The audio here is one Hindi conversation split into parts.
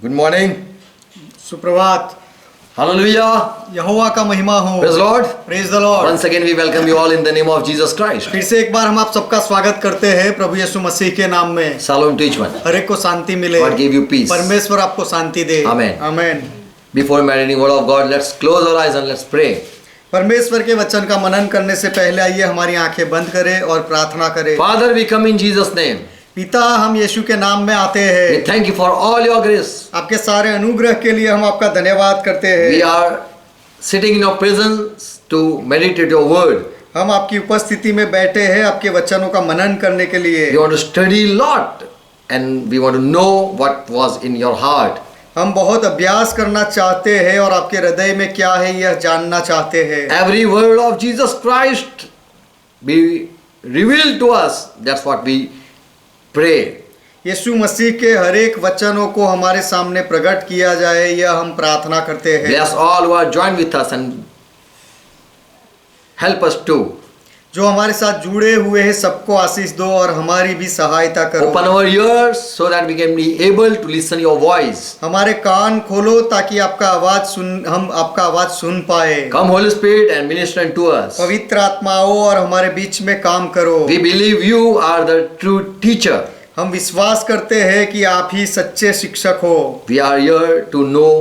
Good morning. सुप्रभात। Hallelujah. यहोवा का महिमा हो। Praise Lord. Praise the Lord. Once again we welcome you all in the name of Jesus Christ. फिर से एक बार हम आप सबका स्वागत करते हैं प्रभु यीशु मसीह के नाम में। Shalom to each one. हर एक को शांति मिले। God give you peace. परमेश्वर आपको शांति दे। Amen. Amen. Before meditating word of God, let's close our eyes and let's pray. परमेश्वर के वचन का मनन करने से पहले आइए हमारी आंखें बंद करें और प्रार्थना करें। Father, we come in Jesus' name. पिता, हम यीशु के नाम में आते We हैं। thank you for all your grace. आपके सारे अनुग्रह के लिए हम आपका धन्यवाद करते We हैं। are sitting in your presence to meditate your word. हम आपकी उपस्थिति में बैठे हैं आपके वचनों का मनन करने के लिए। We want to study a lot and we want to know what was in your heart. हम बहुत अभ्यास करना चाहते हैं और आपके हृदय में क्या है यह जानना चाहते हैं। Every word of Jesus Christ be revealed to us. That's what we pray. यीशु मसीह के हर एक वचनों को हमारे सामने प्रकट किया जाए, यह हम प्रार्थना करते हैं। Bless all who are joined with us and help us too. जो हमारे साथ जुड़े हुए हैं सबको आशीष दो और हमारी भी सहायता करो। Open our ears so that we can be able to listen your voice. हमारे कान खोलो ताकि हम आपका आवाज सुन पाए। Come Holy Spirit and minister unto us. पवित्र आत्माओं और हमारे बीच में काम करो। We believe you are the true teacher. हम विश्वास करते हैं कि आप ही सच्चे शिक्षक हो। We are here to know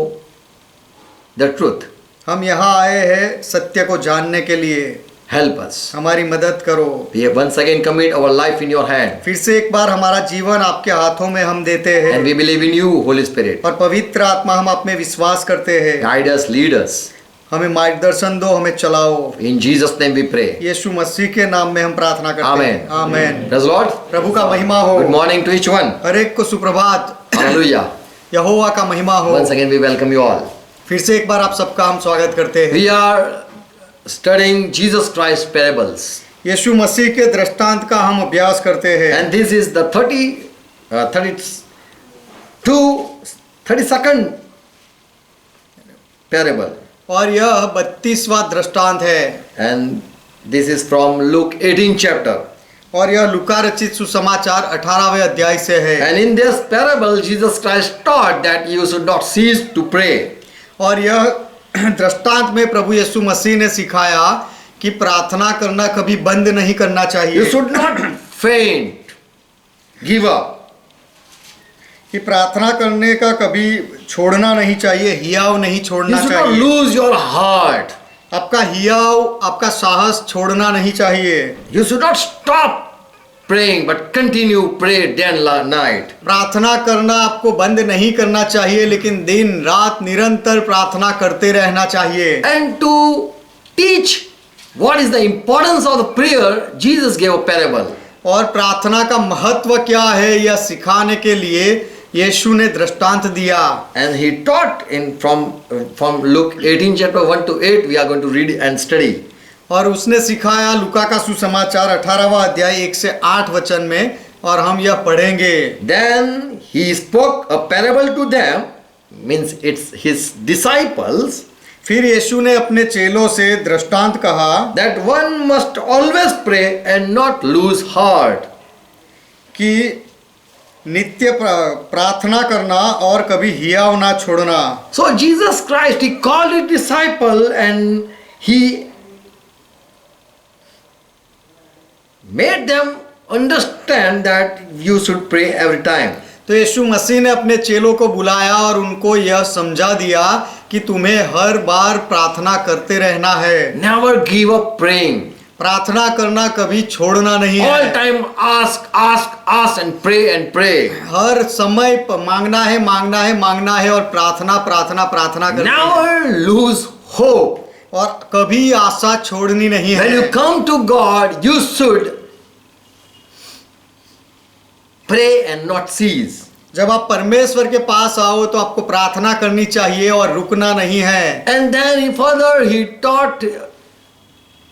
the truth. हम यहाँ आए हैं सत्य को जानने के लिए। Help us. हमारी मदद करो। We have once again commit our life in your hand. फिर से एक बार हमारा जीवन आपके हाथों में हम देते हैं। And we believe in you, Holy Spirit. और पवित्र आत्मा हम आप में विश्वास करते हैं। Guide us, lead us. हमें मार्गदर्शन दो, हमें चलाओ। In Jesus' name we pray. यीशु मसीह के नाम में हम प्रार्थना करते Amen. हैं। आमेन। Praise the Lord. प्रभु का महिमा हो। Good morning to each one. हर एक को सुप्रभात। Hallelujah. यहोवा का महिमा हो। Once again we welcome you all. फिर से एक बार आप सबका हम स्वागत करते हैं। We are studying Jesus Christ parables. यीशु मसीह के दृष्टांत का हम अभ्यास करते हैं। And this is the 32nd parable. और यह 32वां दृष्टांत है। And this is from Luke 18 chapter. और यह लूका रचित सुसमाचार 18वें अध्याय से है। And in this parable Jesus Christ taught that you should not cease to pray. और यह दृष्टांत में प्रभु यीशु मसीह ने सिखाया कि प्रार्थना करना कभी बंद नहीं करना You चाहिए। should not faint, give up. कि प्रार्थना करने का कभी छोड़ना नहीं चाहिए, हियाव नहीं You छोड़ना should not चाहिए। lose your heart. आपका हियाव, आपका साहस छोड़ना नहीं चाहिए। You should not stop praying but continue pray day and night. प्रार्थना करना आपको बंद नहीं करना चाहिए, लेकिन दिन रात निरंतर प्रार्थना करते रहना चाहिए। And to teach what is the importance of the prayer, Jesus gave a parable. और प्रार्थना का महत्व क्या है यह सिखाने के लिए यीशु ने दृष्टांत दिया। And he taught from Luke 18 chapter 1 to 8. We are going to read and study. और उसने सिखाया लूका का सुसमाचार 18वां अध्याय 1 से 8 वचन में, और हम यह पढ़ेंगे। Then he spoke a parable to them, means it's his disciples, फिर यीशु ने अपने चेलों से दृष्टांत कहा that one must always pray and not lose heart. कि नित्य प्रार्थना करना और कभी हियाव ना छोड़ना। So Jesus Christ, he called his disciple and he made them understand that you should pray every time. तो यीशु मसीह ने अपने चेलों को बुलाया और उनको यह समझा दिया कि तुम्हें हर बार प्रार्थना करते रहना है। Never give up praying. प्रार्थना करना कभी छोड़ना नहीं है। All time ask and pray. हर समय मांगना है और प्रार्थना करना। Never lose hope. और कभी आशा छोड़नी नहीं When you है। come to God, you should pray and not cease. जब आप परमेश्वर के पास आओ तो आपको प्रार्थना करनी चाहिए और रुकना नहीं है। And then further he taught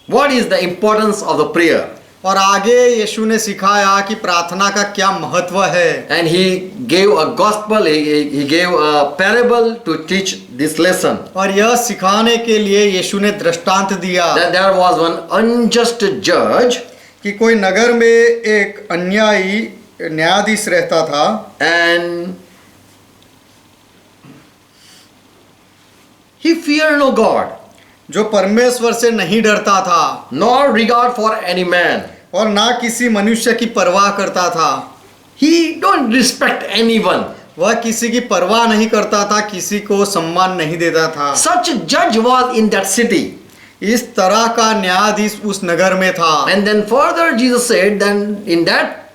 what is the importance of the prayer. और आगे यीशु ने सिखाया कि प्रार्थना का क्या महत्व है। And he gave a gospel, he gave a parable to teach this lesson. और यह सिखाने के लिए यीशु ने दृष्टांत दिया। That there was one unjust judge कि कोई नगर में एक अन्यायी न्यायाधीश रहता था। and he feared no God, जो परमेश्वर से नहीं डरता था nor regard for any man. और ना किसी मनुष्य की परवाह करता था। He don't respect anyone. वह किसी की परवाह नहीं करता था, किसी को सम्मान नहीं देता था। Such a judge was in that city. इस तरह का न्यायाधीश उस नगर में था। And then further Jesus said, then in that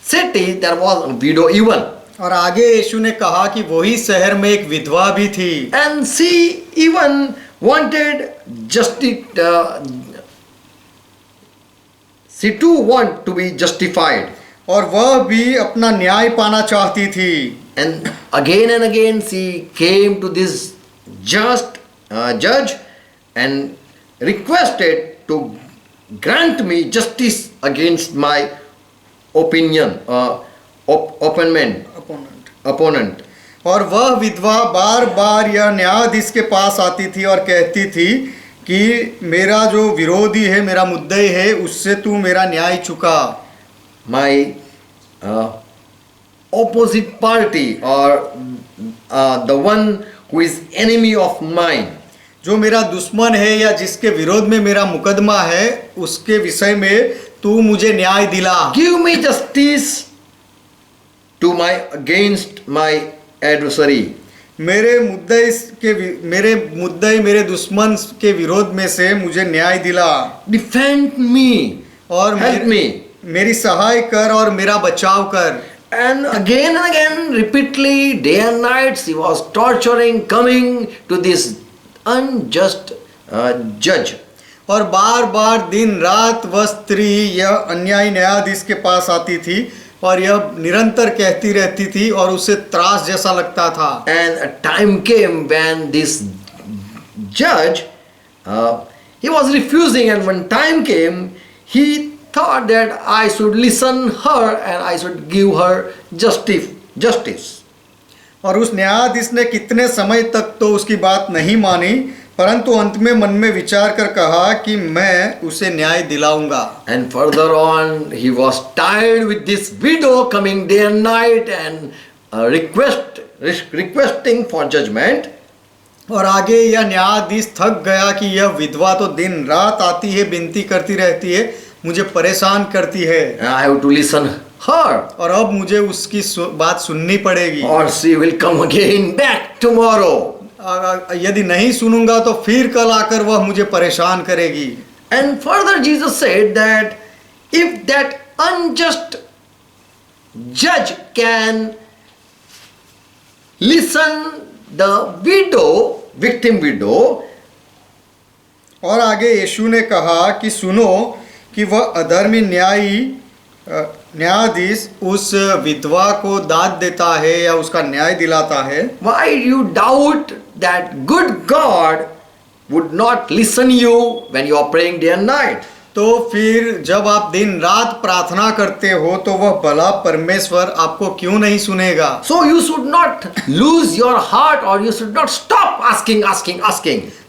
city there was a widow even. और आगे यीशु ने कहा कि वही शहर में एक विधवा भी थी And she even wanted justice. She too want to be justified. और वह भी अपना न्याय पाना चाहती थी। And again she came to this judge and requested to grant me justice against my opponent. और वह विधवा बार बार यह न्यायाधीश के पास आती थी और कहती थी कि मेरा जो विरोधी है, मेरा मुद्दई है, उससे तू मेरा न्याय चुका। My opposite party or the one who is enemy of mine. जो मेरा दुश्मन है या जिसके विरोध में मेरा मुकदमा है, उसके विषय में तू मुझे न्याय दिला। Give me justice to my against my adversary. मेरे मुद्दई मेरे दुश्मन के विरोध में से मुझे न्याय दिला। Defend me और help me. मेरी सहाय कर और मेरा बचाव कर। And again repeatedly day and night she was torturing, coming to this unjust judge. और बार बार दिन रात वह स्त्री यह अन्यायी न्यायाधीश के पास आती थी और यह निरंतर कहती रहती थी और उसे त्रास जैसा लगता था। And a time came when this judge he was refusing, and when time came he thought that I should listen her and I should give her justice. और उस न्यायाधीश ने कितने समय तक तो उसकी बात नहीं मानी, परंतु अंत में मन में विचार कर कहा कि मैं उसे न्याय दिलाऊंगा। And further on he was tired with this widow coming day and night and requesting for judgment. और आगे यह न्यायाधीश थक गया कि यह विधवा तो दिन रात आती है, विनती करती रहती है, मुझे परेशान करती है। I have to listen her. और अब मुझे उसकी बात सुननी पड़ेगी। Or she will come again back tomorrow. यदि नहीं सुनूंगा तो फिर कल आकर वह मुझे परेशान करेगी। And further Jesus said that if that unjust judge can listen the victim widow, और आगे यीशु ने कहा कि सुनो कि वह अधर्मी न्यायाधीश उस विधवा को दाद देता है या उसका न्याय दिलाता है। why you doubt that good God would not listen you when you are praying day and night? तो फिर जब आप दिन रात प्रार्थना करते हो तो वह भला परमेश्वर आपको क्यों नहीं सुनेगा? So you should not lose your heart, or you should not stop asking.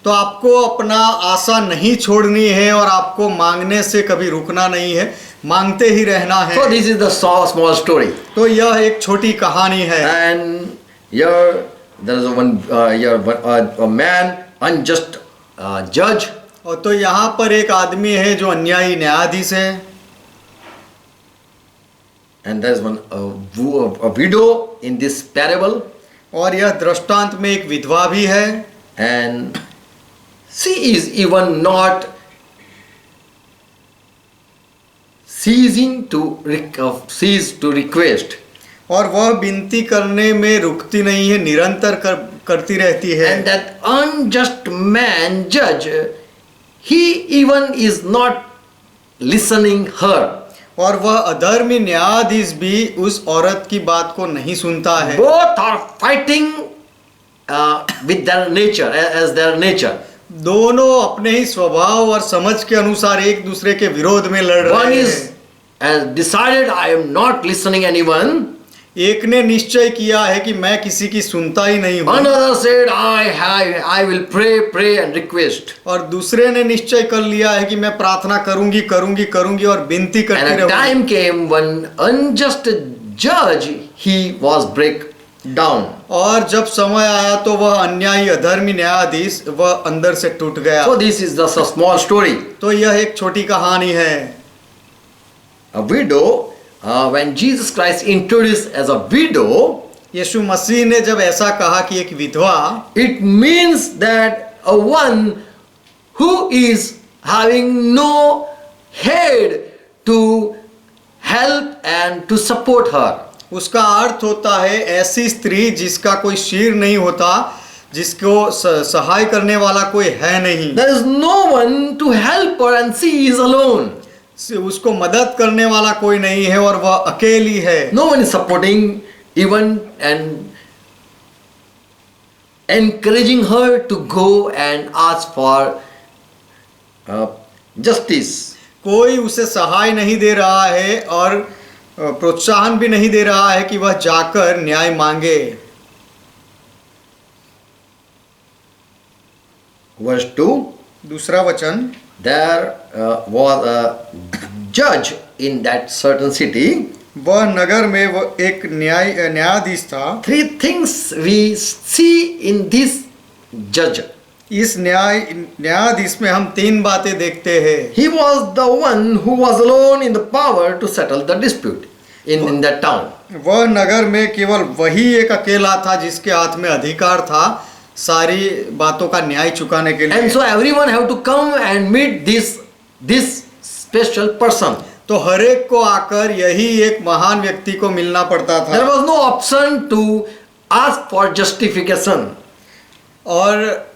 तो आपको अपना आशा नहीं छोड़नी है और आपको मांगने से कभी रुकना नहीं है, मांगते ही रहना है। So this is the small story. तो यह एक छोटी कहानी है। And here there is a man, unjust judge. और तो यहाँ पर एक आदमी है जो अन्यायी न्यायाधीश है। And there is a widow in this parable. और यह दृष्टांत में एक विधवा भी है। And she is even not ceasing to request. और वह विनती करने में रुकती नहीं है, निरंतर करती रहती है। And that unjust man judge, he even is not listening her. और वह अधर्मी न्यायाधीश भी उस औरत की बात को नहीं सुनता है। Both are fighting with their nature, as their nature. दोनों अपने ही स्वभाव और समझ के अनुसार एक दूसरे के विरोध में लड़ One रहे is हैं। has decided I am not listening anyone. एक ने निश्चय किया है कि मैं किसी की सुनता ही नहीं हूँ। Another said I will pray and request. और दूसरे ने निश्चय कर लिया है कि मैं प्रार्थना करूंगी और विनती And करती a रहूंगी। time came when unjust judge he was break down. और जब समय आया तो वह अन्यायी अधर्मी न्यायाधीश वह अंदर से टूट गया। So this is just a small story. तो यह एक छोटी कहानी है। A widow, when Jesus Christ introduced as a widow, यीशु मसीह ने जब ऐसा कहा कि एक विधवा, it means that a one who is having no head to help and to support her. उसका अर्थ होता है ऐसी स्त्री जिसका कोई सिर नहीं होता, जिसको सहाय करने वाला कोई है नहीं। There is no one to help her and she is alone. उसको मदद करने वाला कोई नहीं है और वह अकेली है। No one is supporting even and encouraging her to go and ask for justice. कोई उसे सहाय नहीं दे रहा है और प्रोत्साहन भी नहीं दे रहा है कि वह जाकर न्याय मांगे। Verse 2, दूसरा वचन, there was a judge in that certain city. वह नगर में वह एक न्यायाधीश था। Three things we see in this judge. इस न्यायाधीश में हम तीन बातें देखते हैं। He was the one who was alone in the power to settle the dispute in that town. वह नगर में केवल वही एक अकेला था जिसके हाथ में अधिकार था सारी बातों का न्याय चुकाने के लिए। And so everyone have to come and meet this special person. तो हर एक को आकर यही एक महान व्यक्ति को मिलना पड़ता था। There was no option to ask for justification. और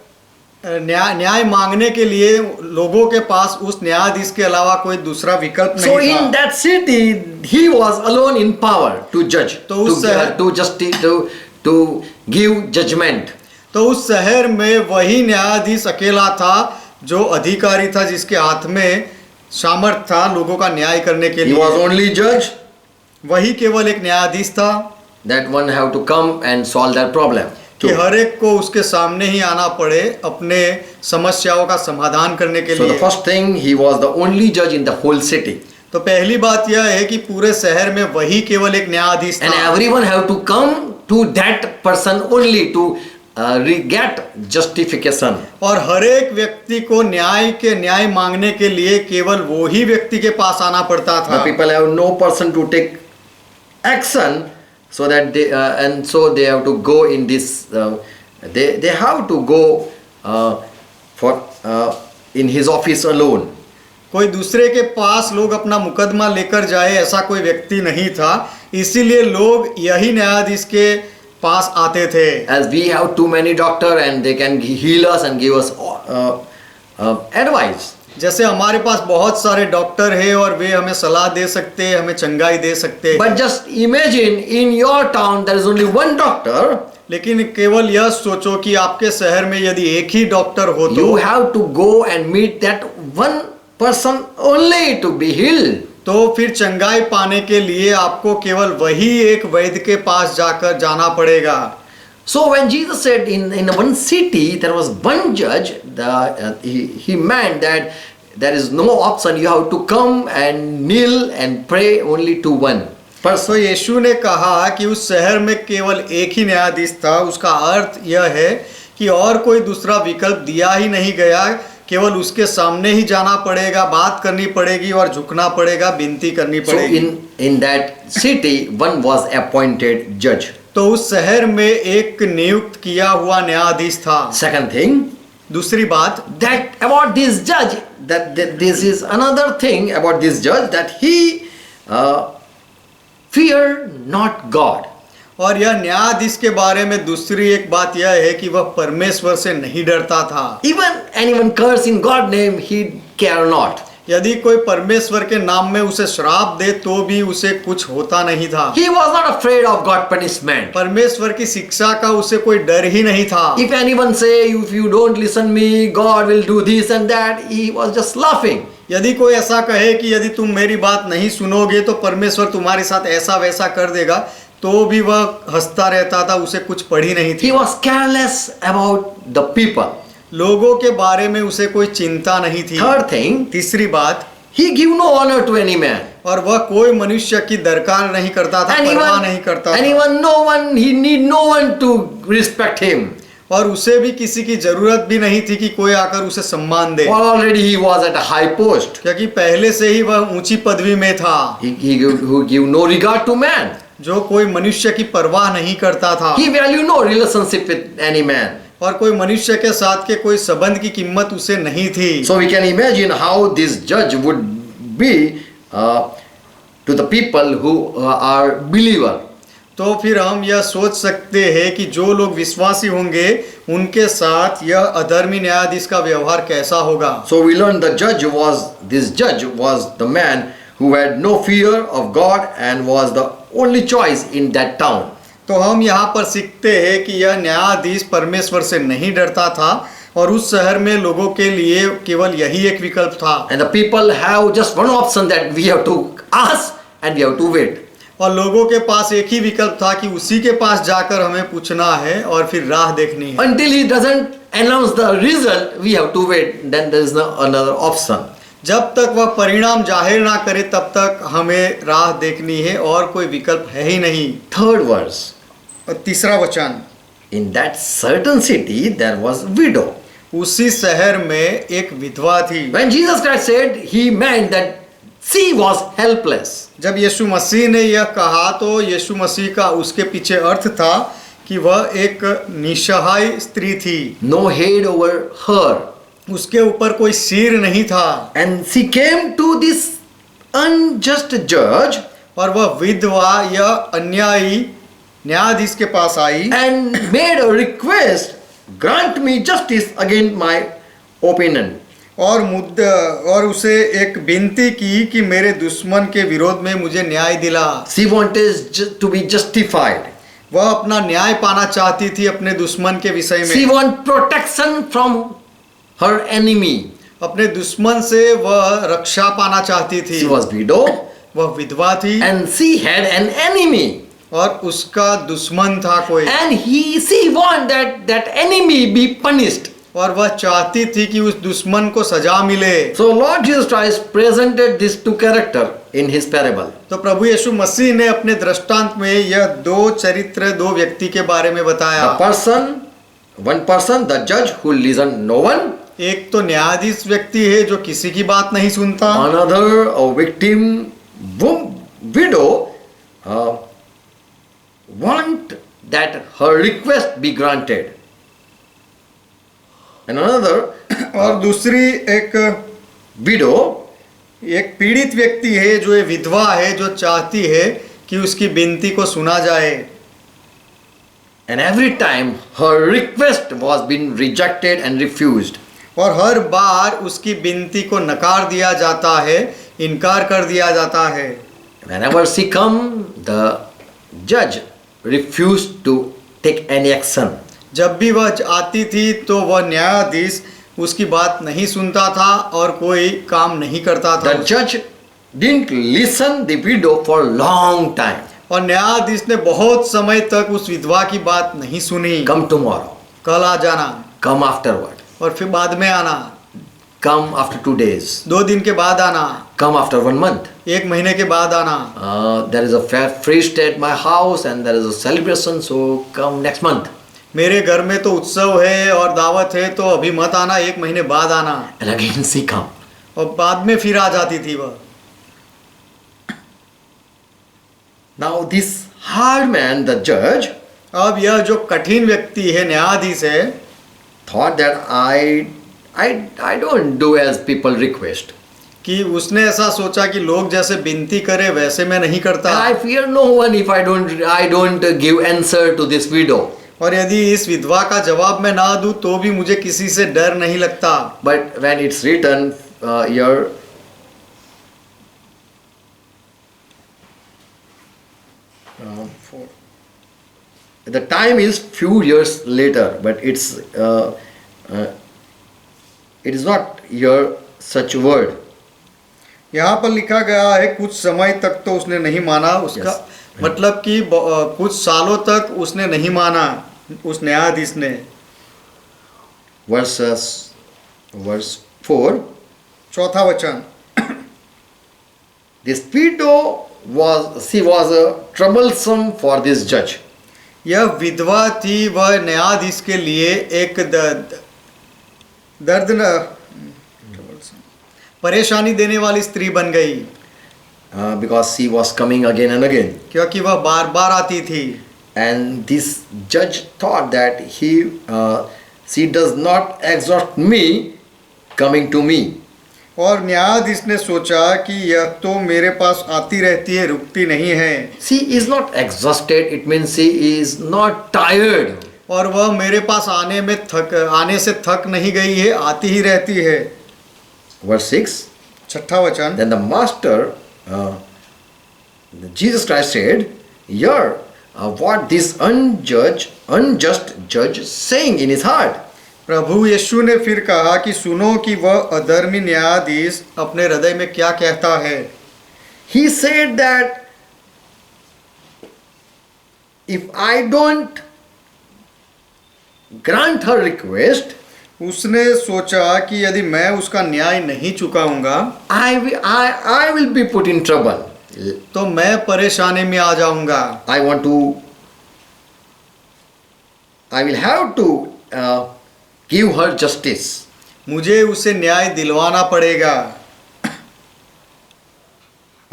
न्याय मांगने के लिए लोगों के पास उस न्यायाधीश के अलावा कोई दूसरा विकल्प So नहीं था। in that city, he was alone in power to judge, तो उस to give judgment. तो उस शहर में वही न्यायाधीश अकेला था जो अधिकारी था, जिसके हाथ में सामर्थ था लोगों का न्याय करने के He लिए। was only judge. वही केवल एक न्यायाधीश था That one have to come and solve that problem. कि हर एक को उसके सामने ही आना पड़े अपने समस्याओं का समाधान करने के So the लिए। first thing, he was the only judge in the whole city. तो पहली बात यह है कि पूरे शहर में वही केवल एक न्यायाधीश And था everyone have to come to that person only to get justification. और हर एक व्यक्ति को न्याय मांगने के लिए केवल वो ही व्यक्ति के पास आना पड़ता The था। people have no person to take action, so that they and so they have to go in this. They have to go for in his office alone. कोई दूसरे के पास लोग अपना मुकदमा लेकर जाए ऐसा कोई व्यक्ति नहीं था, इसीलिए लोग यही न्यायाधीश के पास आते थे। As we have too many doctor and they can heal us and give us advice. जैसे हमारे पास बहुत सारे डॉक्टर हैं और वे हमें सलाह दे सकते हैं, हमें चंगाई दे सकते हैं। But just imagine in your town there is only one doctor. लेकिन केवल यह सोचो कि आपके शहर में यदि एक ही डॉक्टर हो तो You have to go and meet that one person only to be healed. तो फिर चंगाई पाने के लिए आपको केवल वही एक वैद्य के पास जाकर जाना पड़ेगा। So when Jesus said in one city there was one judge, he meant that there is no option. You have to come and kneel and pray only to one person. तो यीशु ने कहा कि उस शहर में केवल एक ही न्यायाधीश था। उसका अर्थ यह है कि और कोई दूसरा विकल्प दिया ही नहीं गया, केवल उसके सामने ही जाना पड़ेगा, बात करनी पड़ेगी और झुकना पड़ेगा, विनती करनी So पड़ेगी। in that city one was appointed judge. तो उस शहर में एक नियुक्त किया हुआ न्यायाधीश था। Second thing, दूसरी बात, that about this judge, that this is another thing about this judge, that he feared not God. और यह न्यायाधीश के बारे में दूसरी एक बात यह है कि वह परमेश्वर से नहीं डरता था। Even anyone curse in God's name, he care not. यदि कोई परमेश्वर के नाम में उसे श्राप दे तो भी उसे कुछ होता नहीं था। He was not afraid of God punishment. परमेश्वर की शिक्षा का उसे कोई डर ही नहीं था। If anyone say, if you don't listen me, God will do this and that, he was just laughing. यदि कोई ऐसा कहे कि यदि तुम मेरी बात नहीं सुनोगे तो परमेश्वर तुम्हारे साथ ऐसा वैसा कर देगा, तो भी वह हंसता रहता था, उसे कुछ पड़ी नहीं He थी। was careless about the people. लोगों के बारे में उसे कोई चिंता नहीं थी। Third thing, तीसरी बात, he give no honor to any man. और वह कोई मनुष्य की दरकार नहीं करता था, And परवाह even, नहीं करता and था। even no one, he need no one to respect him. और उसे भी किसी की जरूरत भी नहीं थी कि कोई आकर उसे सम्मान दे, For already he was at a high post. क्योंकि पहले से ही वह ऊंची पदवी में था, He give no regard to man. जो कोई मनुष्य की परवाह नहीं करता था, He value no relationship with any man. और कोई मनुष्य के साथ के कोई संबंध की कीमत उसे नहीं थी। So we can imagine how this judge would be to the people who are believer. तो फिर हम यह सोच सकते हैं कि जो लोग विश्वासी होंगे उनके साथ यह अधर्मी न्यायाधीश का व्यवहार कैसा होगा। So we learn this judge was the man who had no fear of God and was the only choice in that town. तो हम यहाँ पर सीखते हैं कि यह न्यायाधीश परमेश्वर से नहीं डरता था और उस शहर में लोगों के लिए केवल यही एक विकल्प था। And the people have just one option, that we have to ask and we have to wait. और लोगों के पास एक ही विकल्प था कि उसी के पास जाकर हमें पूछना है और फिर राह देखनी है। Until he doesn't announce the result, we have to wait. Then there is no another option. जब तक वह परिणाम जाहिर ना करे तब तक हमें राह देखनी है और कोई विकल्प है ही नहीं। Third verse. और तीसरा वचन, In that certain city there was widow. उसी शहर में एक विधवा थी। When Jesus Christ said, he meant that she was helpless. जब यीशु मसीह ने यह कहा तो यीशु मसीह का उसके पीछे अर्थ था कि वह एक निसहाय स्त्री थी। No head over her. उसके ऊपर कोई सिर नहीं था। And she came to this unjust judge और वह विधवा यह अन्यायी न्यायाधीश के पास आई and made a request, grant me justice against my opponent. और उसे एक विनती की कि मेरे दुश्मन के विरोध में मुझे न्याय दिला। She wanted to be justified. वह अपना न्याय पाना चाहती थी अपने दुश्मन के विषय में। She want protection from her enemy. अपने दुश्मन से वह रक्षा पाना चाहती थी। She was widow वह विधवा थी and she had an enemy. और उसका दुश्मन था कोई, And she want that enemy be punished. और वह चाहती थी कि उस दुश्मन को सजा मिले। So Lord Jesus Christ presented these two characters in his parable. तो प्रभु यीशु मसीह ने अपने दृष्टांत में यह दो चरित्र, दो व्यक्ति के बारे में बताया। One person, the judge who listen no one. एक तो न्यायाधीश व्यक्ति है जो किसी की बात नहीं सुनता। Another, a victim widow want that her request be granted. And another, और दूसरी एक widow, एक पीड़ित व्यक्ति है जो ये विधवा है, जो चाहती है कि उसकी विनती को सुना जाए। and every time her request was been rejected and refused. और हर बार उसकी विनती को नकार दिया जाता है, इनकार कर दिया जाता है। Whenever she come, the judge refused to take any action. जब भी वह आती थी तो वह न्यायाधीश उसकी बात नहीं सुनता था और कोई काम नहीं करता था। The judge didn't listen the widow for long time. और न्यायाधीश ने बहुत समय तक उस विधवा की बात नहीं सुनी। Come tomorrow. कल आ जाना, Come afterward. और फिर बाद में आना, Come after 2 days. 2 दिन के बाद आना, Come after 1 month. 1 महीने के बाद आना। There is a feast at my house and there is a celebration, so come next month. मेरे घर में तो उत्सव है और दावत है, तो अभी मत आना, 1 महीने बाद आना। And again she come. और बाद में फिर आ जाती थी वह। Now this hard man, the judge, अब यह जो कठिन व्यक्ति है, न्यायाधीश है, thought that I don't do as people request. कि उसने ऐसा सोचा कि लोग जैसे विनती करे वैसे मैं नहीं करता। And I fear no one if I don't give answer to this widow. और यदि इस विधवा का जवाब मैं ना दूं तो भी मुझे किसी से डर नहीं लगता। But when it's written here, the time is few years later, but it is not here such word. यहाँ पर लिखा गया है कुछ समय तक तो उसने नहीं माना, उसका मतलब कि कुछ सालों तक उसने नहीं माना उस न्यायाधीश ने। Verse 4. चौथा वचन, This widow was troublesome for this judge. यह विधवा थी, वह न्यायाधीश के लिए एक दर्द परेशानी देने वाली स्त्री बन गई, Because she was coming again and again. क्योंकि वह बार बार आती थी. And this judge thought that she does not exhort me coming to me. और न्यायाधीश ने सोचा कि यह तो मेरे पास आती रहती है, रुकती नहीं है. She is not exhausted, it means she is not tired. और वह मेरे पास आने से थक नहीं गई है, आती ही रहती है. Verse 6. छठा वचन. Then the master, Jesus Christ said, "Hear what this unjust judge saying in his heart." प्रभु यीशु ने फिर कहा कि सुनो कि वह अधर्मी न्यायाधीश अपने हृदय में क्या कहता है. He said that if I don't grant her request, उसने सोचा कि यदि मैं उसका न्याय नहीं चुकाऊंगा I will be put in trouble. तो मैं परेशानी में आ जाऊंगा. I will have to give her justice. मुझे उसे न्याय दिलवाना पड़ेगा.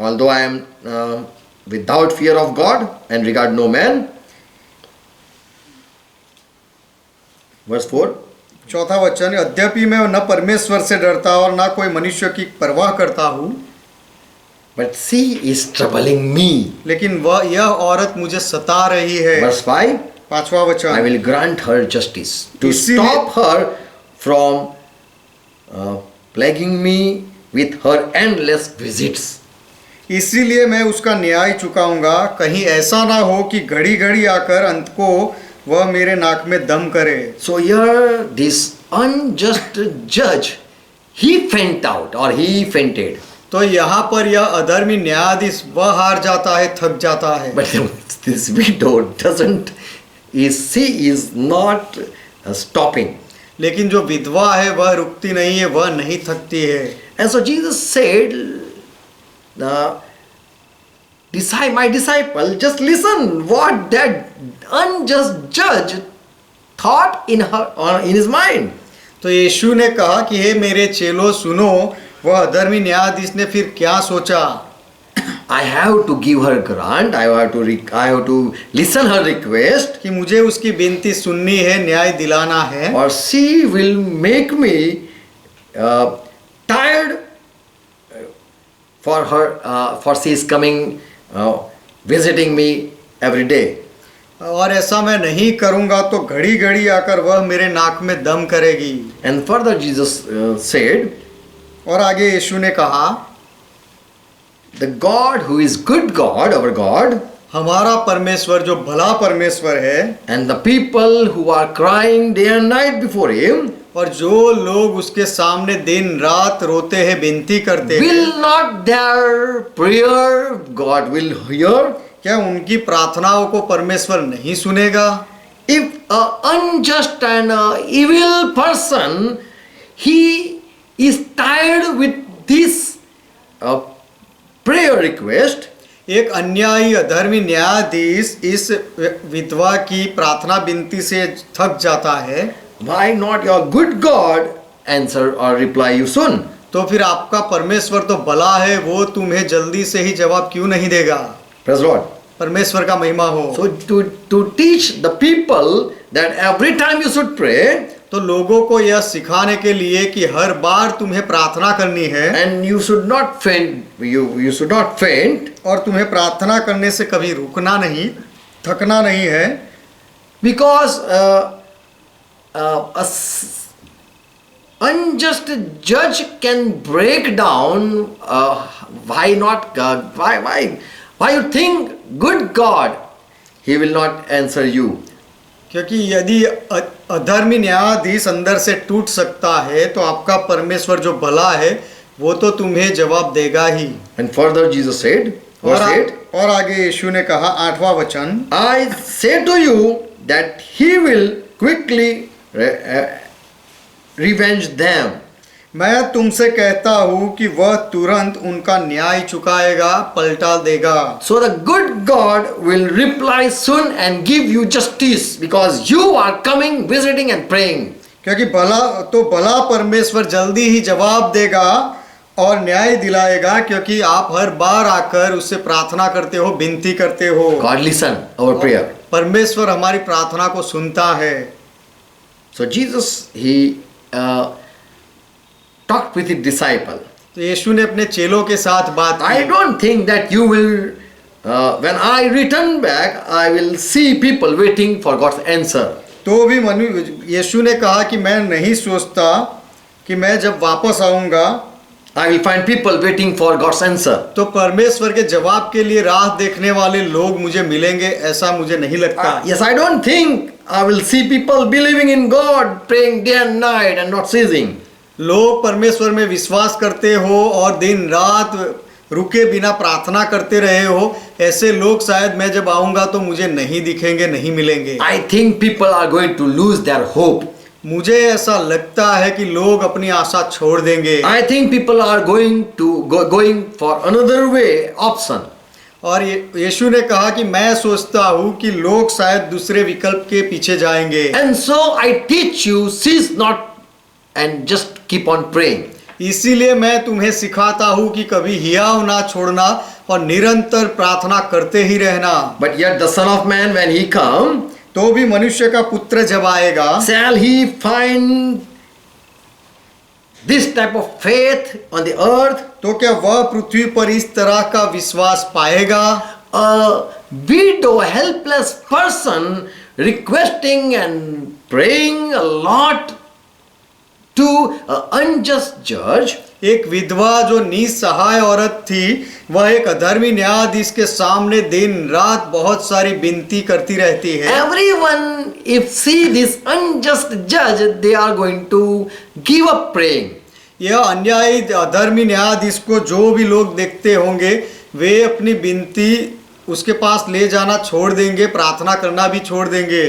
Although I am without fear of God and regard no man. Verse 4. चौथा वचन. यद्यपि मैं न परमेश्वर से डरता और न कोई मनुष्य की परवाह करता हूँ, But she is troubling me. लेकिन यह औरत मुझे सता रही है. Verse 5. पांचवा I वचन. will grant her justice to इसीलिए- stop her from plaguing me with her endless visits. इसीलिए मैं उसका न्याय चुकाऊंगा, कहीं ऐसा ना हो कि घड़ी घड़ी आकर अंत को वह मेरे नाक में दम करे. So here this unjust judge, he faint out or he fainted. तो यहाँ पर यह अधर्मी न्यायाधीश वह हार जाता है, थक जाता है. But this widow she is not stopping. लेकिन जो विधवा है वह रुकती नहीं है, वह नहीं थकती है. And so Jesus said, my disciple, just listen what that unjust judge thought in his mind. तो यीशु ने कहा कि हे मेरे चेलो सुनो, वह अधर्मी न्यायाधीश ने फिर क्या सोचा. I have to give her grant. I have to listen her request, कि मुझे उसकी विनती सुननी है, न्याय दिलाना है, or she will make me tired for she is coming visiting me every day. और ऐसा मैं नहीं करूंगा तो घड़ी घड़ी आकर वह मेरे नाक में दम करेगी. And further Jesus said, और आगे यीशु ने कहा, the God who is good God, our God, हमारा परमेश्वर जो भला परमेश्वर है, and the people who are crying day and night before him, और जो लोग उसके सामने दिन रात रोते हैं, विनती करते हैं, will not their prayer God will hear? क्या उनकी प्रार्थनाओं को परमेश्वर नहीं सुनेगा? If an unjust and evil person, he is tired with this prayer request, एक अन्यायी अधर्मी न्यायाधीश इस विधवा की प्रार्थना विनती से थक जाता है, why not your good God answer or reply you soon? तो फिर आपका परमेश्वर तो भला है, वो तुम्हें जल्दी से ही जवाब क्यों नहीं देगा? Praise Lord. परमेश्वर का महिमा हो. So to teach the people that every time you should pray, तो लोगों को यह सिखाने के लिए कि हर बार तुम्हें प्रार्थना करनी है, and you should not faint, you should not faint, और तुम्हें प्रार्थना करने से कभी रुकना नहीं, थकना नहीं है, because unjust judge can break down. Why you think good God, he will not answer you? क्योंकि यदि अधर्मी न्यायाधीश अंदर से टूट सकता है तो आपका परमेश्वर जो भला है वो तो तुम्हें जवाब देगा ही. And further Jesus said, verse 8, और आगे यीशु ने कहा, आठवां वचन, I say to you that he will quickly revenge them. मैं तुमसे कहता हूँ कि वह तुरंत उनका न्याय चुकाएगा, पलटा देगा। So the good God will reply soon and give you justice because you are coming, visiting and praying. क्योंकि भला परमेश्वर जल्दी ही जवाब देगा और न्याय दिलाएगा, क्योंकि आप हर बार आकर उससे प्रार्थना करते हो, विनती करते हो। God listen our prayer. परमेश्वर हमारी प्रार्थना को सुनता है। So Jesus, he talked with his disciple. तो यीशु ने अपने चेलों के साथ बात I की। don't think that you will, when I return back, I will see people waiting for God's answer. तो भी यीशु ने कहा कि मैं नहीं सोचता कि मैं जब वापस आऊंगा I will find people waiting for God's answer. तो परमेश्वर के जवाब के लिए राह देखने वाले लोग मुझे मिलेंगे, ऐसा मुझे नहीं लगता। Yes, I don't think I will see people believing in God, praying day and night and not ceasing. लोग परमेश्वर में विश्वास करते हो और दिन रात रुके बिना प्रार्थना करते रहे हो, ऐसे लोग शायद मैं जब आऊंगा तो मुझे नहीं दिखेंगे, नहीं मिलेंगे। I think people are going to lose their hope. मुझे ऐसा लगता है कि लोग अपनी आशा छोड़ देंगे। I think people are going for another way option. और यीशु ने कहा कि मैं सोचता हूँ कि लोग शायद दूसरे विकल्प के पीछे जाएंगे। And so I teach you, cease not and just keep on praying. इसीलिए मैं तुम्हें सिखाता हूँ कि कभी हियाव ना छोड़ना और निरंतर प्रार्थना करते ही रहना। But yet the Son of Man, when he come, तो भी मनुष्य का पुत्र जब आएगा, shall he find this type of faith on the earth? तो क्या वह पृथ्वी पर इस तरह का विश्वास पाएगा? A widow, helpless person requesting and praying a lot to an unjust judge. एक विधवा जो निसहाय औरत थी, वह एक अधर्मी न्यायाधीश के सामने दिन रात बहुत सारी विनती करती रहती है। Everyone, if see this unjust judge, they are going to give up praying. यह अन्यायी अधर्मी न्यायाधीश को जो भी लोग देखते होंगे, वे अपनी विनती उसके पास ले जाना छोड़ देंगे, प्रार्थना करना भी छोड़ देंगे।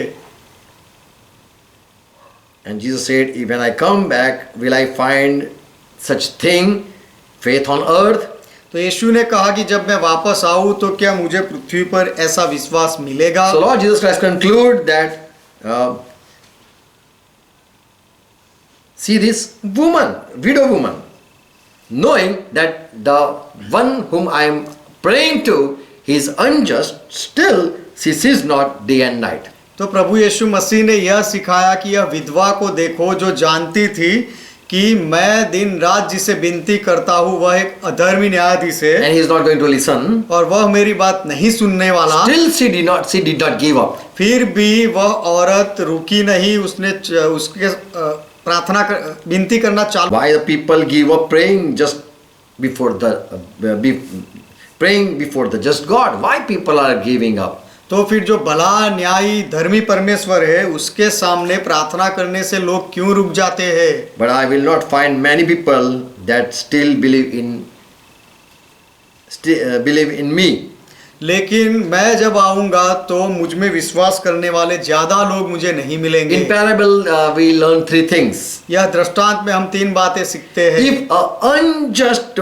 And Jesus said, when I come back, will I find such thing, faith on earth? तो यीशु ने कहा कि जब मैं वापस आऊं तो क्या मुझे पृथ्वी पर ऐसा विश्वास मिलेगा? So Lord Jesus Christ conclude that, see this woman, widow woman, knowing that the one whom I am praying to, he is unjust, still she sees not day and night. तो प्रभु यीशु मसीह ने यह सिखाया कि यह विधवा को देखो जो जानती थी कि मैं दिन रात जिसे विनती करता हूँ वह एक अधर्मी न्यायाधीश है, And he is not going to listen. और वह मेरी बात नहीं सुनने वाला। Still she did not give up. फिर भी वह औरत रुकी नहीं, उसने उसके प्रार्थना विनती करना चालू। Why the people give up praying just before praying before the just God? Why people are giving up? तो फिर जो भला न्यायी धर्मी परमेश्वर है उसके सामने प्रार्थना करने से लोग क्यों रुक जाते हैं? But I will not find many people that still believe in me. लेकिन मैं जब आऊंगा तो मुझ में विश्वास करने वाले ज्यादा लोग मुझे नहीं मिलेंगे। In parable we learn three things. यह दृष्टांत में हम तीन बातें सीखते हैं। If an unjust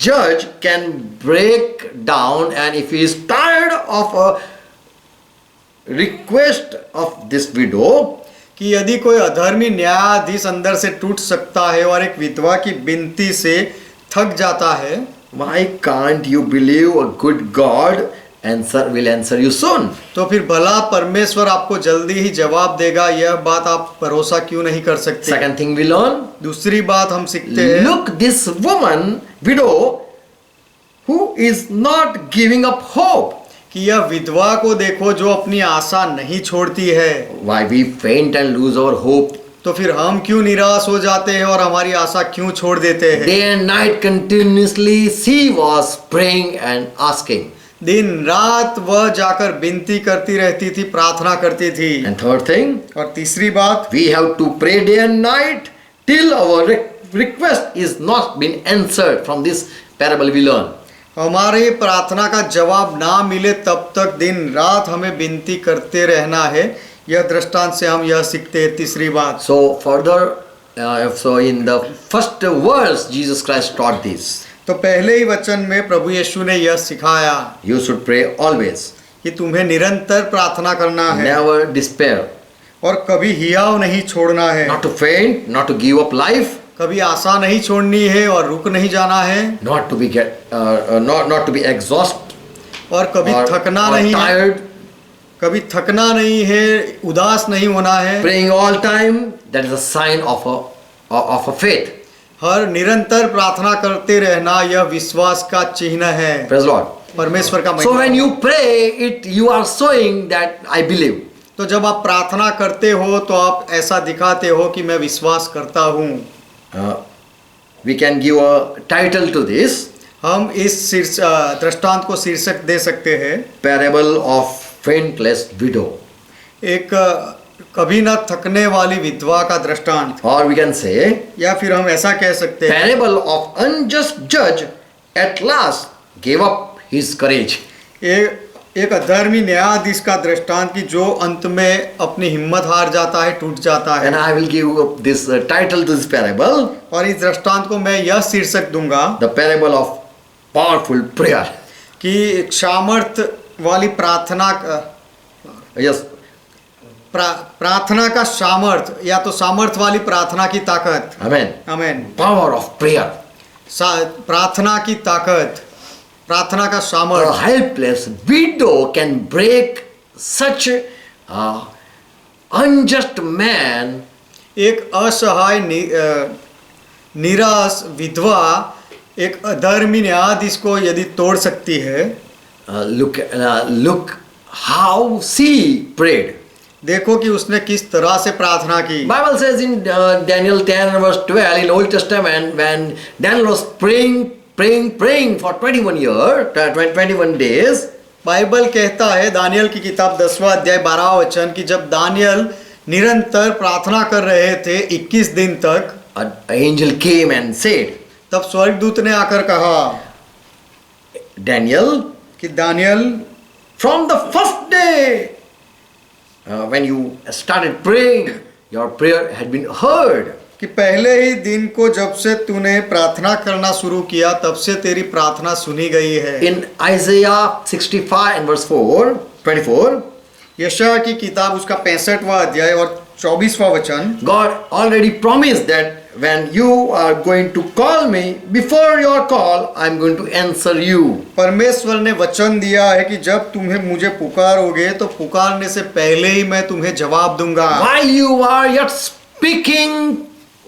judge can break down, and if he is tired of a request of this widow, कि यदि कोई अधर्मी न्यायाधीश अंदर से टूट सकता है और एक विधवा की विनती से थक जाता है, why can't you believe a good God will answer you soon? तो फिर भला परमेश्वर आपको जल्दी ही जवाब देगा, यह बात आप भरोसा क्यों नहीं कर सकते? Second thing we learn, दूसरी बात हम सीखते हैं, look this woman, widow, who is not giving up hope. कि यह विधवा को देखो जो अपनी आशा नहीं छोड़ती है। Why we faint and lose our hope? तो फिर हम क्यों निराश हो जाते हैं और हमारी आशा क्यों छोड़ देते हैं? Day and night continuously she was praying and asking. दिन रात वह जाकर विनती करती रहती थी, प्रार्थना करती थी। And third thing, और तीसरी बात, we have to pray day and night till our request is not been answered. From this parable we learn. हमारी प्रार्थना का जवाब ना मिले तब तक दिन रात हमें विनती करते रहना है। यह दृष्टांत से हम यह सीखते हैं। तीसरी बात, So further So in the first verse, Jesus Christ taught this. तो पहले ही वचन में प्रभु यीशु ने यह सिखाया You should pray always. कि तुम्हें निरंतर प्रार्थना करना है Never despair. और कभी हियाव नहीं छोड़ना है, Not to faint, not to give up life, कभी आशा नहीं छोड़नी है और रुक नहीं जाना है, not to be not to be exhausted और कभी or, थकना or नहीं है, tired. कभी थकना नहीं है, उदास नहीं होना है। Praying all time, that is a sign of a faith. हर निरंतर प्रार्थना करते रहना यह विश्वास का चिन्ह है। Praise the Lord. परमेश्वर का So महिमा। when you pray, you are showing that I believe. तो जब आप प्रार्थना करते हो तो आप ऐसा दिखाते हो कि मैं विश्वास करता हूँ। We can give a title to this, हम इस दृष्टांत को शीर्षक दे सकते हैं, Parable of Faintless Widow. एक कभी न थकने वाली विधवा का दृष्टांत, Or we can say, या फिर हम ऐसा कह सकते हैं, Parable of Unjust Judge at last gave up his courage. एक अधर्मी न्यायाधीश का दृष्टांत कि जो अंत में अपनी हिम्मत हार जाता है, टूट जाता है। And I will give this title to this parable, और इस दृष्टांत को मैं यह शीर्षक दूंगा the parable of powerful prayer. कि एक सामर्थ वाली प्रार्थना Yes, प्रार्थना का सामर्थ, या तो सामर्थ वाली प्रार्थना की ताकत। amen. आमीन। Power of prayer. प्रार्थना की ताकत, प्रार्थना का A सामर्थ। helpless widow can break such unjust man. एक असहाय निराश विधवा एक अधर्मी न्यायाधीश को यदि तोड़ सकती है। Look how she prayed. देखो कि उसने किस तरह से प्रार्थना की। Bible says in Daniel 10 verse 12 in Old Testament, when Daniel was praying for 21 days, Bible कहता है दानियल की किताब 10वां अध्याय 12वां वचन कि जब दानियल निरंतर प्रार्थना कर रहे थे 21 दिन तक, an angel came and said, तब स्वर्गदूत ने आकर कहा Daniel, कि Daniel, from the first day when you started praying, your prayer had been heard. कि पहले ही दिन को जब से तूने प्रार्थना करना शुरू किया तब से तेरी प्रार्थना सुनी गई है। In Isaiah 65 and verse 24, यशायाह की किताब उसका 65वां अध्याय और 24वां वचन, God already promised that when you are going to call me, before your call, I am going to answer you. परमेश्वर ने वचन दिया है कि जब तुम्हें मुझे पुकारोगे तो पुकारने से पहले ही मैं तुम्हें जवाब दूंगा। While you are yet speaking,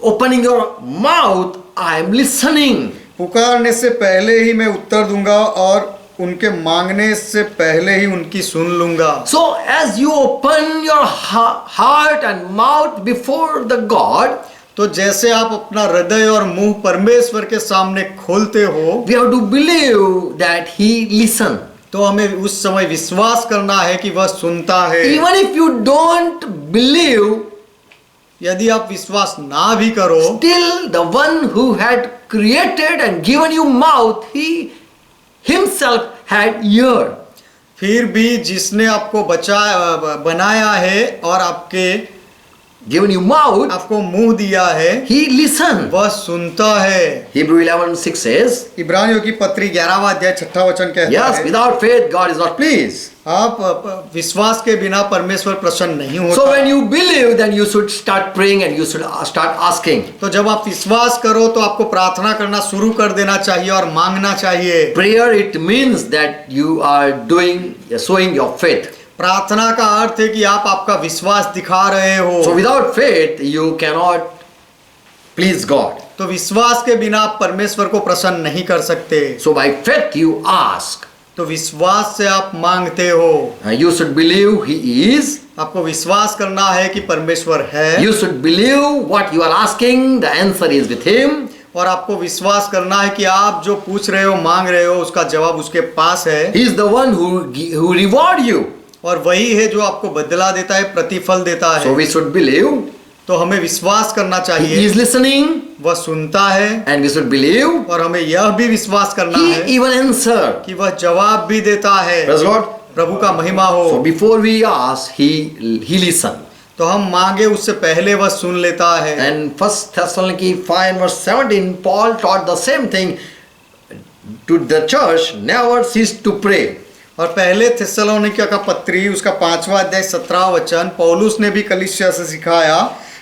opening your mouth, I am listening. पुकारने से पहले ही मैं उत्तर दूंगा और उनके मांगने से पहले ही उनकी सुन लूंगा। So as you open your heart and mouth before the God, तो जैसे आप अपना हृदय और मुंह परमेश्वर के सामने खोलते हो, we have to believe that He listens. तो हमें उस समय विश्वास करना है कि वह सुनता है। Even if you don't believe, यदि आप विश्वास ना भी करो, still the one who had created and given you mouth, He Himself had ear. फिर भी जिसने आपको बनाया है और Given you mouth, आपको मुंह दिया है, He listens. वह सुनता है। Hebrew 11:6 says, इब्रानियों की पत्री 11वां अध्याय 6वां वचन कहता yes, है, without faith God is not pleased. आप विश्वास के बिना परमेश्वर प्रसन्न नहीं होता। So when you believe, then you should start praying and you should start asking. तो जब आप विश्वास करो तो आपको प्रार्थना करना शुरू कर देना चाहिए और मांगना चाहिए। Prayer, it means that you are showing your faith. प्रार्थना का अर्थ है कि आप आपका विश्वास दिखा रहे हो। So without faith, you cannot please God. तो विश्वास के बिना आप परमेश्वर को प्रसन्न नहीं कर सकते। So by faith you ask. तो विश्वास से आप मांगते हो। You should believe He is. आपको विश्वास करना है कि परमेश्वर है। You should believe what you are asking, the answer is with Him. और आपको विश्वास करना है कि आप जो पूछ रहे हो, मांग रहे हो, उसका जवाब उसके पास है। He is the one who reward you. और वही है जो आपको बदला देता है, प्रतिफल देता है। So we should believe. तो हमें विश्वास करना He चाहिए, is listening. वह सुनता है। And we should believe. और हमें यह भी विश्वास करना He है even answer. कि वह जवाब भी देता है। Praise God. प्रभु का महिमा हो। So before we ask, He listen. तो हम मांगे उससे पहले वह सुन लेता है। And 1 Thessaloniki 5 and verse 17, Paul taught the same thing to the church, never cease to pray. और पहले थिस्सलुनीकियों का पत्री उसका 5वां अध्याय 17 वचन पौलुस ने भी कलीसिया से सिखाया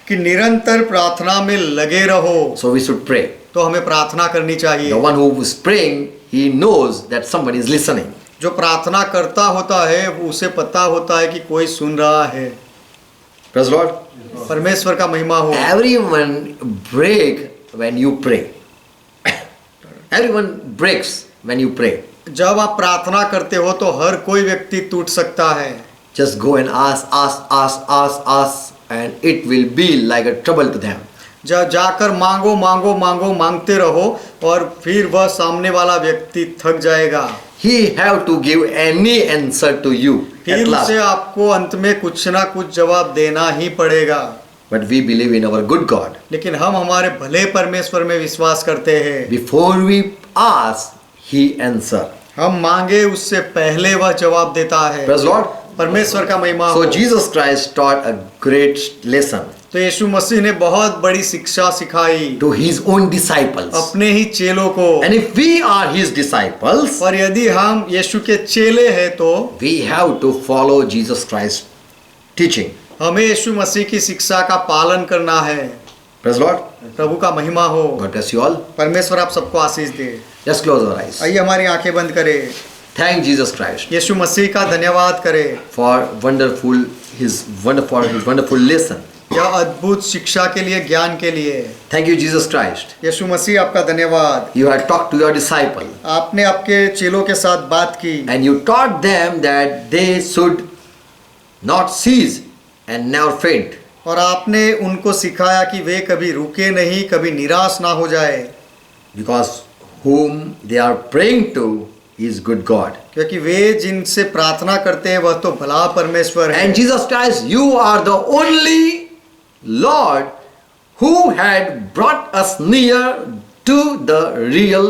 कि निरंतर प्रार्थना में लगे रहो। So we should pray. तो हमें प्रार्थना करनी चाहिए। The one who is praying, he knows that somebody is listening. जो प्रार्थना करता होता है उसे पता होता है कि कोई सुन रहा है। Praise the Lord. परमेश्वर का महिमा हो। Everyone break when you pray. Everyone breaks when you pray. जब आप प्रार्थना करते हो तो हर कोई व्यक्ति टूट सकता है। Just go and ask, and it will be like a trouble to them. जब जाकर मांगो मांगो मांगो मांगते रहो और फिर वह सामने वाला व्यक्ति थक जाएगा। He have to give any answer to you at फिर last. उसे आपको अंत में कुछ ना कुछ जवाब देना ही पड़ेगा। But we believe in our good God. लेकिन हम हमारे भले परमेश्वर में विश्वास करते हैं। Before we ask, He answer. हम मांगे उससे पहले वह जवाब देता है। Praise the Lord. परमेश्वर का महिमा हो। So Jesus Christ taught a great lesson तो यीशु मसीह ने बहुत बड़ी शिक्षा सिखाई to His own disciples. अपने ही चेलों को। And if we are His disciples, और यदि हम यीशु के चेले हैं तो we have to follow Jesus Christ's teaching. हमें यीशु मसीह की शिक्षा का पालन करना है। Praise the Lord. प्रभु का महिमा हो। God bless you all. परमेश्वर आप सबको आशीष दे। Let's close our eyes. आइए हमारी आंखें बंद करें। Thank Jesus Christ यीशु मसीह का धन्यवाद करें for His wonderful lesson. यह अद्भुत शिक्षा के लिए, ज्ञान के लिए। Thank you, Jesus Christ. यीशु मसीह आपका धन्यवाद। You had talked to your disciple आपने आपके चेलों के साथ बात की and you taught them that they should not cease and never faint. और आपने उनको सिखाया कि वे कभी रुके नहीं, कभी निराश ना हो जाए, Because whom they are praying to is good God. क्योंकि वे जिनसे प्रार्थना करते हैं वह तो भला परमेश्वर है। And Jesus Christ, you are the only Lord who had brought us near to the real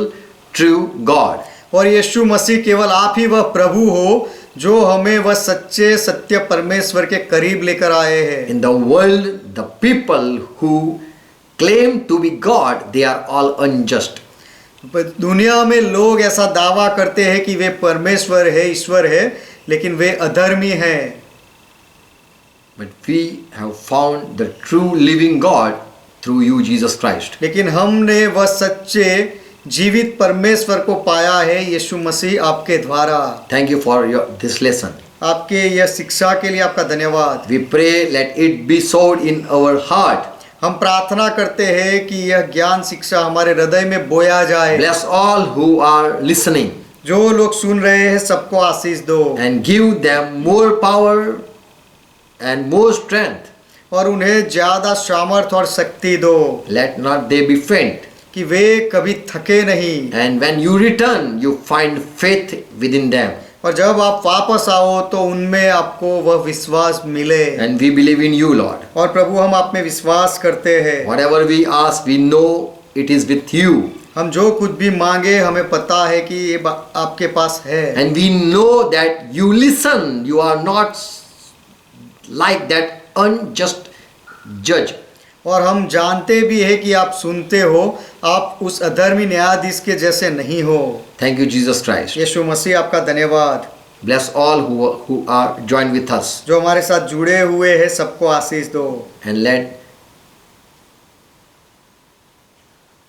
true God. और यीशु मसीह केवल आप ही वह प्रभु हो जो हमें वह सच्चे सत्य परमेश्वर के करीब लेकर आए हैं। In the world, the people who claim to be God, they are all unjust. दुनिया में लोग ऐसा दावा करते हैं कि वे परमेश्वर है, ईश्वर है, लेकिन वे अधर्मी हैं। But we have found the true living God through you, Jesus Christ. लेकिन हमने वह सच्चे जीवित परमेश्वर को पाया है यीशु मसीह आपके द्वारा। Thank you for this lesson. आपके यह शिक्षा के लिए आपका धन्यवाद। We pray let it be sowed in our heart. हम प्रार्थना करते हैं कि यह ज्ञान शिक्षा हमारे हृदय में बोया जाए। Bless all who are listening जो लोग सुन रहे हैं सबको आशीष दो and give them more power and more strength. और उन्हें ज्यादा सामर्थ और शक्ति दो Let not they be faint. कि वे कभी थके नहीं। And when you return, you find faith within them. और जब आप वापस आओ तो उनमें आपको वह विश्वास मिले। And we believe in you, Lord. और प्रभु हम आप में विश्वास करते हैं। Whatever we ask, we know it is with you. हम जो कुछ भी मांगे हमें पता है कि ये आपके पास है। And we know that you listen. You are not like that unjust judge. और हम जानते भी हैं कि आप सुनते हो, आप उस अधर्मी न्यायाधीश के जैसे नहीं हो। Thank you, Jesus Christ. यीशु मसीह आपका धन्यवाद। Bless all who are joined with us. जो हमारे साथ जुड़े हुए हैं सबको आशीष दो।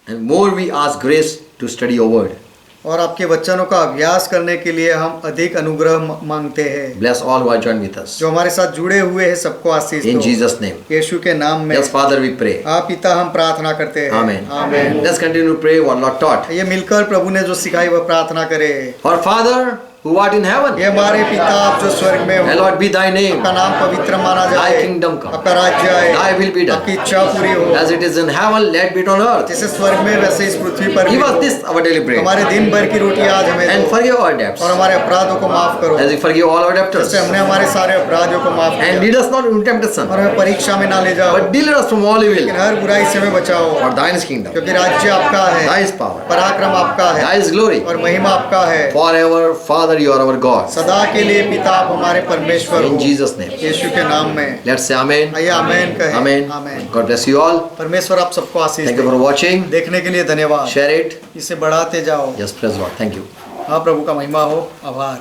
And more we ask grace to study your word. और आपके वचनों का अभ्यास करने के लिए हम अधिक अनुग्रह मांगते हैं। Bless all who are joined with us. जो हमारे साथ जुड़े हुए हैं सबको आशीष दो। In Jesus' name. यीशु के नाम में। Yes, Father, we pray. हाँ पिता हम प्रार्थना करते हैं। Amen. आमीन। Let's continue to pray what Lord taught. ये मिलकर प्रभु ने जो सिखाई वह प्रार्थना करे। Our Father who art in heaven, ये हमारे पिता आप जो स्वर्ग में हो, hallowed be thy name. आपका नाम पवित्र माना Thy जाए, kingdom come. आपका राज्य आए, Thy will be done. आपकी इच्छा पूरी हो, As it is in heaven, let be it on earth. जैसे स्वर्ग में वैसे इस पृथ्वी पर भी Give हो। us this our daily bread. हमारे दिन भर की रोटी आज हमें And दो forgive our debts, और हमारे अपराधों को माफ करो as we forgive all our debtors. जैसे हमने हमारे सारे अपराधों को माफ And किया। lead us not into temptation, और हमें परीक्षा में ना ले जाओ, but deliver us from all evil. लेकिन हर बुराई से हमें बचाओ, For thine is kingdom, क्योंकि राज्य आपका है, thy is power, पराक्रम आपका है thy is glory, और महिमा आपका है forever, Father. Father, you are our God. सदा के लिए पिता आप हमारे परमेश्वर In हो Jesus' name. यीशु के नाम में Let's say Amen. आइए आमेन कहें Amen. Amen God bless you all. परमेश्वर आप सबको आशीष Thank you they for watching. देखने के लिए धन्यवाद Share it. इसे बढ़ाते जाओ Just praise God. Thank you. हाँ प्रभु का महिमा हो आभार